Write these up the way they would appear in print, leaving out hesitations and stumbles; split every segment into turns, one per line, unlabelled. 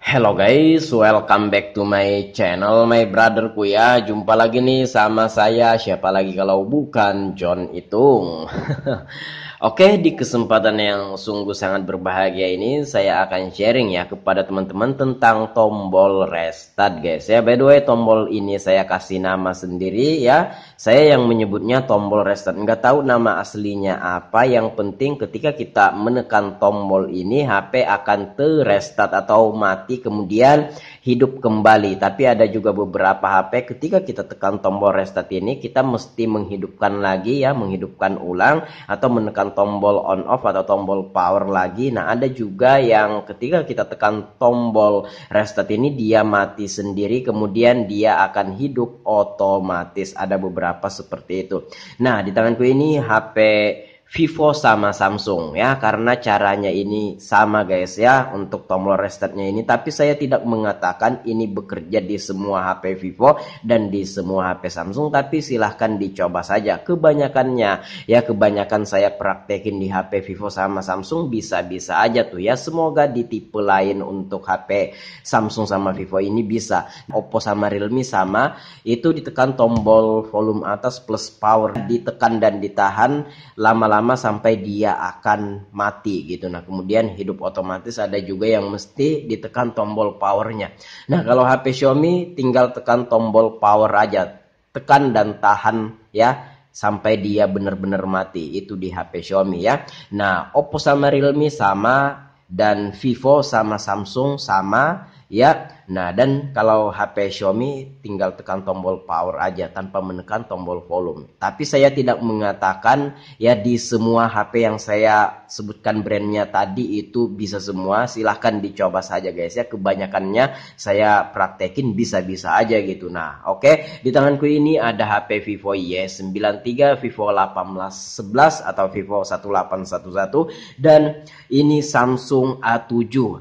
Hello guys, welcome back to my channel, my brotherku ya. Jumpa lagi nih sama saya, siapa lagi kalau bukan John Itung. Oke, di kesempatan yang sungguh sangat berbahagia ini saya akan sharing ya kepada teman-teman tentang tombol restart guys ya. By the way, tombol ini saya kasih nama sendiri ya. Saya yang menyebutnya tombol restart. Nggak tahu nama aslinya apa, yang penting ketika kita menekan tombol ini HP akan terrestart atau mati kemudian hidup kembali. Tapi ada juga beberapa HP ketika kita tekan tombol restart ini kita mesti menghidupkan lagi ya, menghidupkan ulang atau menekan tombol on off atau tombol power lagi. Nah, ada juga yang ketika kita tekan tombol restart ini dia mati sendiri kemudian dia akan hidup otomatis. Ada beberapa seperti itu. Nah, di tanganku ini HP Vivo sama Samsung ya, karena caranya ini sama guys ya untuk tombol restartnya ini, tapi saya tidak mengatakan ini bekerja di semua HP Vivo dan di semua HP Samsung, tapi silahkan dicoba saja. Kebanyakannya ya, kebanyakan saya praktekin di HP Vivo sama Samsung bisa-bisa aja tuh ya. Semoga di tipe lain untuk HP Samsung sama Vivo ini bisa. Oppo sama Realme sama, itu ditekan tombol volume atas plus power, ditekan dan ditahan lama-lama sampai dia akan mati gitu. Nah, kemudian hidup otomatis. Ada juga yang mesti ditekan tombol powernya. Nah, kalau HP Xiaomi tinggal tekan tombol power aja, tekan dan tahan ya sampai dia benar-benar mati. Itu di HP Xiaomi ya. Nah, Oppo sama Realme sama, dan Vivo sama Samsung sama ya. Nah, dan kalau HP Xiaomi tinggal tekan tombol power aja tanpa menekan tombol volume. Tapi saya tidak mengatakan ya di semua HP yang saya sebutkan brandnya tadi itu bisa semua. Silahkan dicoba saja guys ya. Kebanyakannya saya praktekin bisa-bisa aja gitu. Nah, oke. Di tanganku ini ada HP Vivo Y93, Vivo 1811 atau Vivo 1811, dan ini Samsung A7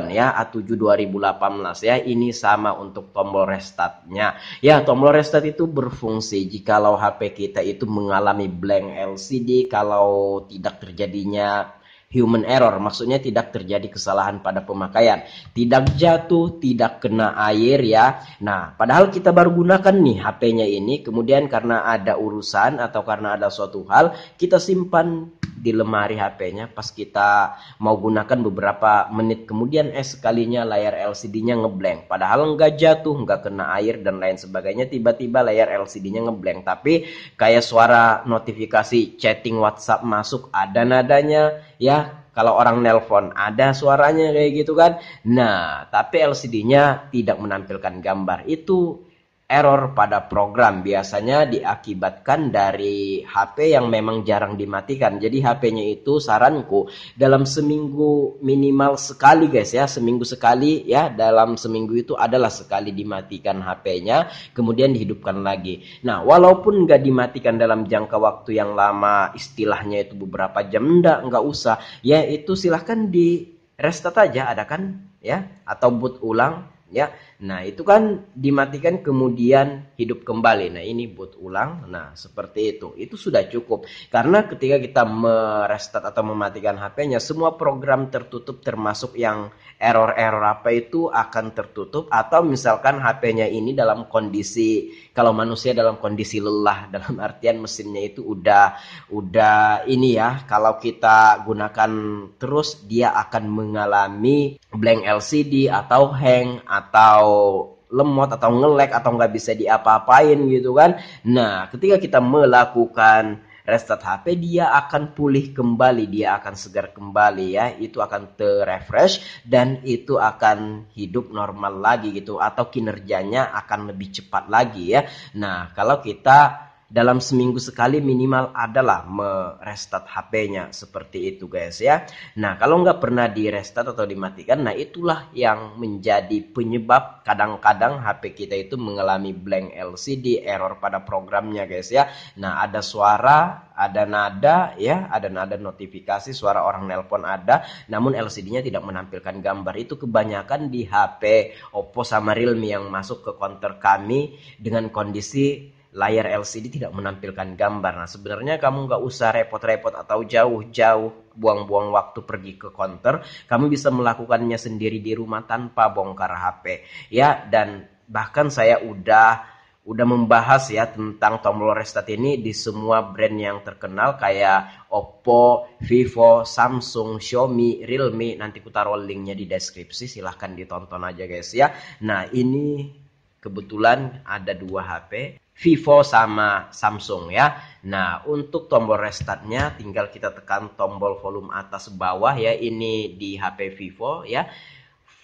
ya, A7 2018 ya. Ini sama untuk tombol restartnya ya. Tombol restart itu berfungsi jikalau HP kita itu mengalami blank LCD, kalau tidak terjadinya human error, maksudnya tidak terjadi kesalahan pada pemakaian, tidak jatuh, tidak kena air ya. Nah, padahal kita baru gunakan nih HP-nya ini, kemudian karena ada urusan atau karena ada suatu hal, kita simpan di lemari HP-nya, pas kita mau gunakan beberapa menit kemudian sekalinya layar LCD-nya ngeblank, padahal nggak jatuh, nggak kena air dan lain sebagainya, tiba-tiba layar LCD-nya ngeblank. Tapi kayak suara notifikasi chatting WhatsApp masuk ada nadanya ya, kalau orang nelpon ada suaranya kayak gitu kan. Nah, tapi LCD-nya tidak menampilkan gambar. Itu error pada program, biasanya diakibatkan dari HP yang memang jarang dimatikan. Jadi HP-nya itu saranku dalam seminggu minimal sekali guys ya, seminggu sekali ya, dalam seminggu itu adalah sekali dimatikan HP-nya kemudian dihidupkan lagi. Nah, walaupun nggak dimatikan dalam jangka waktu yang lama, istilahnya itu beberapa jam, nggak usah ya, itu silahkan di restart aja, ada kan ya, atau boot ulang ya. Nah, itu kan dimatikan kemudian hidup kembali. Nah, ini boot ulang. Nah, seperti itu. Itu sudah cukup. Karena ketika kita merestart atau mematikan HP-nya, semua program tertutup termasuk yang error-error apa itu akan tertutup. Atau misalkan HP-nya ini dalam kondisi, kalau manusia dalam kondisi lelah, dalam artian mesinnya itu udah ini ya, kalau kita gunakan terus dia akan mengalami blank LCD atau hang atau lemot atau nge-lag atau nggak bisa diapa-apain gitu kan. Nah, ketika kita melakukan restart HP, dia akan pulih kembali, dia akan segar kembali ya, itu akan terrefresh dan itu akan hidup normal lagi gitu, atau kinerjanya akan lebih cepat lagi ya. Nah, kalau kita dalam seminggu sekali minimal adalah merestart HP-nya, seperti itu guys ya. Nah, kalau nggak pernah di restart atau dimatikan, nah itulah yang menjadi penyebab kadang-kadang HP kita itu mengalami blank LCD, error pada programnya guys ya. Nah, ada suara, ada nada ya, ada nada notifikasi, suara orang nelpon ada, namun LCD-nya tidak menampilkan gambar. Itu kebanyakan di HP Oppo sama Realme yang masuk ke counter kami dengan kondisi layar LCD tidak menampilkan gambar. Nah, sebenarnya kamu nggak usah repot-repot atau jauh-jauh buang-buang waktu pergi ke counter, kamu bisa melakukannya sendiri di rumah tanpa bongkar HP. Ya, dan bahkan saya udah membahas ya tentang tombol restart ini di semua brand yang terkenal kayak Oppo, Vivo, Samsung, Xiaomi, Realme. Nanti ku taruh linknya di deskripsi, silahkan ditonton aja guys ya. Nah, ini kebetulan ada dua HP, Vivo sama Samsung ya. Nah, untuk tombol restartnya tinggal kita tekan tombol volume atas bawah ya. Ini di HP Vivo ya.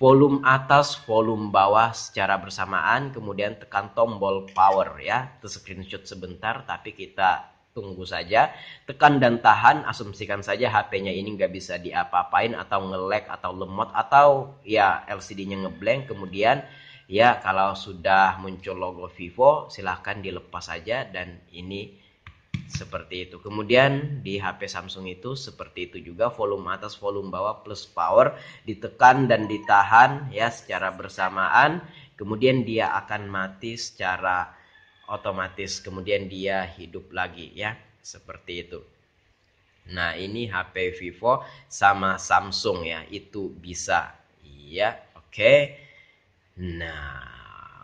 Volume atas, volume bawah secara bersamaan, kemudian tekan tombol power ya. Itu screenshot sebentar, tapi kita tunggu saja. Tekan dan tahan, asumsikan saja HP-nya ini nggak bisa diapa-apain atau nge-lag atau lemot atau ya LCD-nya ngeblank. Kemudian ya kalau sudah muncul logo Vivo, silahkan dilepas saja dan ini seperti itu. Kemudian di HP Samsung itu seperti itu juga, volume atas, volume bawah plus power ditekan dan ditahan ya secara bersamaan. Kemudian dia akan mati secara otomatis. Kemudian dia hidup lagi ya, seperti itu. Nah, ini HP Vivo sama Samsung ya, itu bisa. Iya, oke. Nah,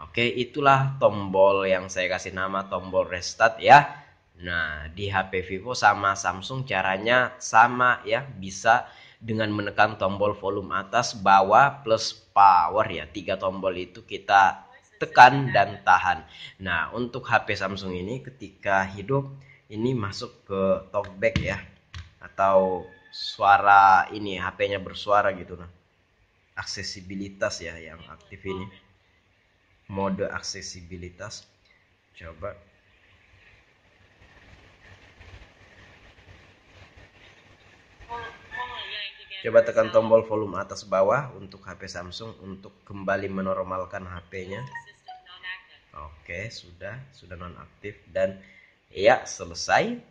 oke, itulah tombol yang saya kasih nama tombol restart ya. Nah, di HP Vivo sama Samsung caranya sama ya, bisa dengan menekan tombol volume atas, bawah, plus power ya. 3 tombol itu kita tekan dan tahan. Nah, untuk HP Samsung ini ketika hidup ini masuk ke talkback ya, atau suara ini HP-nya bersuara gitu nah. Aksesibilitas ya yang aktif ini. Mode aksesibilitas. Coba tekan tombol volume atas bawah untuk HP Samsung untuk kembali menormalkan HP-nya. Oke, sudah nonaktif dan ya selesai.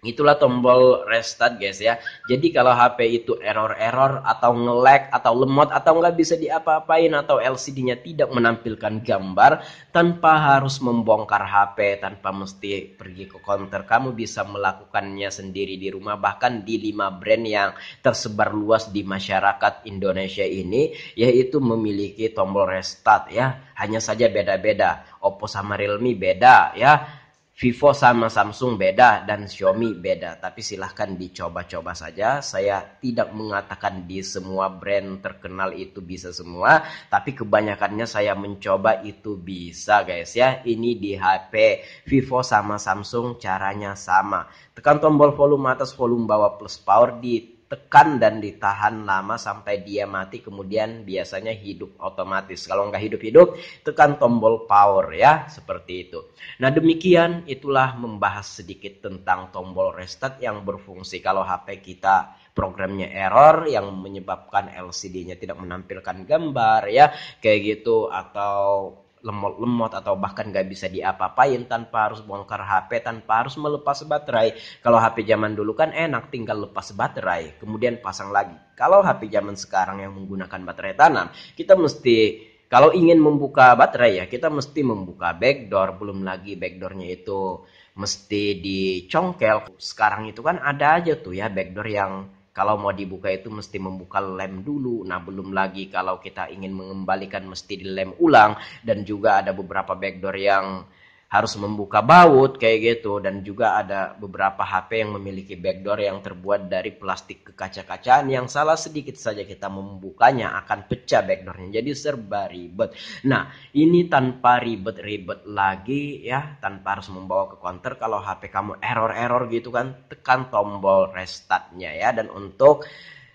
Itulah tombol restart guys ya. Jadi kalau HP itu error atau nge-lag atau lemot atau nggak bisa diapa-apain atau LCD-nya tidak menampilkan gambar, tanpa harus membongkar HP, tanpa mesti pergi ke counter, kamu bisa melakukannya sendiri di rumah. Bahkan di 5 brand yang tersebar luas di masyarakat Indonesia ini, yaitu memiliki tombol restart ya. Hanya saja beda-beda. Oppo sama Realme beda ya. Vivo sama Samsung beda dan Xiaomi beda, tapi silahkan dicoba-coba saja. Saya tidak mengatakan di semua brand terkenal itu bisa semua, tapi kebanyakannya saya mencoba itu bisa guys ya. Ini di HP Vivo sama Samsung caranya sama. Tekan tombol volume atas, volume bawah plus power, ditekan dan ditahan lama sampai dia mati, kemudian biasanya hidup otomatis. Kalau nggak hidup-hidup, tekan tombol power ya, seperti itu. Nah, demikian itulah membahas sedikit tentang tombol restart yang berfungsi kalau HP kita programnya error yang menyebabkan LCD-nya tidak menampilkan gambar ya, kayak gitu, atau lemot atau bahkan gak bisa diapa-apain tanpa harus bongkar HP, tanpa harus melepas baterai. Kalau HP zaman dulu kan enak, tinggal lepas baterai kemudian pasang lagi. Kalau HP zaman sekarang yang menggunakan baterai tanam, kita mesti, kalau ingin membuka baterai ya, kita mesti membuka backdoor. Belum lagi backdoornya itu mesti dicongkel. Sekarang itu kan ada aja tuh ya backdoor yang kalau mau dibuka itu mesti membuka lem dulu. Nah, belum lagi kalau kita ingin mengembalikan mesti dilem ulang. Dan juga ada beberapa backdoor yang harus membuka baut kayak gitu. Dan juga ada beberapa HP yang memiliki backdoor yang terbuat dari plastik kekaca-kacaan, yang salah sedikit saja kita membukanya akan pecah backdoornya. Jadi serba ribet. Nah, ini tanpa ribet-ribet lagi ya, tanpa harus membawa ke counter. Kalau HP kamu error gitu kan, tekan tombol restartnya ya. Dan untuk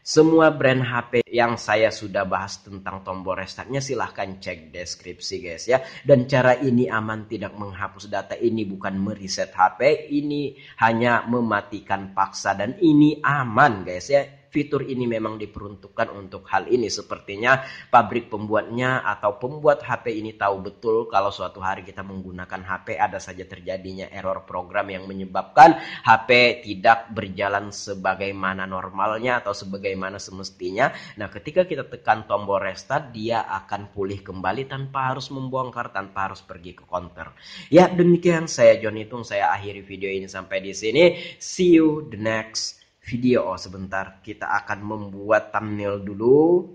semua brand HP yang saya sudah bahas tentang tombol restartnya, silahkan cek deskripsi guys ya. Dan cara ini aman, tidak menghapus data. Ini bukan mereset HP, ini hanya mematikan paksa. Dan ini aman guys ya. Fitur ini memang diperuntukkan untuk hal ini. Sepertinya pabrik pembuatnya atau pembuat HP ini tahu betul kalau suatu hari kita menggunakan HP ada saja terjadinya error program yang menyebabkan HP tidak berjalan sebagaimana normalnya atau sebagaimana semestinya. Nah, ketika kita tekan tombol restart, dia akan pulih kembali tanpa harus membongkar, tanpa harus pergi ke counter. Ya, demikian saya John Itung, saya akhiri video ini sampai di sini. See you the next video. Oh, sebentar, kita akan membuat thumbnail dulu.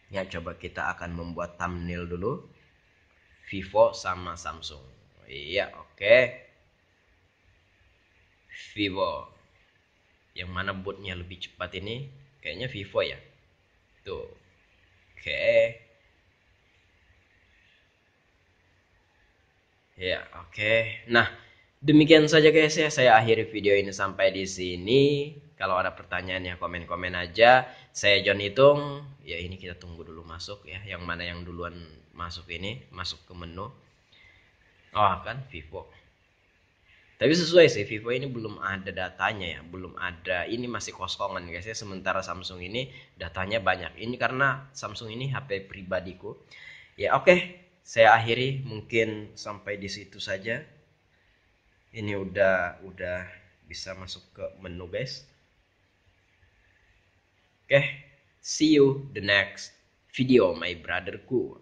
Ya, coba kita akan membuat thumbnail dulu. Vivo sama Samsung. Iya, oke. Vivo. Yang mana bootnya lebih cepat ini? Kayaknya Vivo ya. Tuh. Oke. Ya, oke. Nah, demikian saja guys ya. Saya akhiri video ini sampai di sini. Kalau ada pertanyaan ya komen-komen aja. Saya John Hitung. Ya, ini kita tunggu dulu masuk ya. Yang mana yang duluan masuk ini, masuk ke menu. Oh, kan Vivo. Tapi sesuai sih, Vivo ini belum ada datanya ya, belum ada. Ini masih kosongan guys ya. Sementara Samsung ini datanya banyak. Ini karena Samsung ini HP pribadiku. Ya oke, saya akhiri mungkin sampai di situ saja. Ini udah bisa masuk ke menu guys. Oke, see you the next video my brotherku.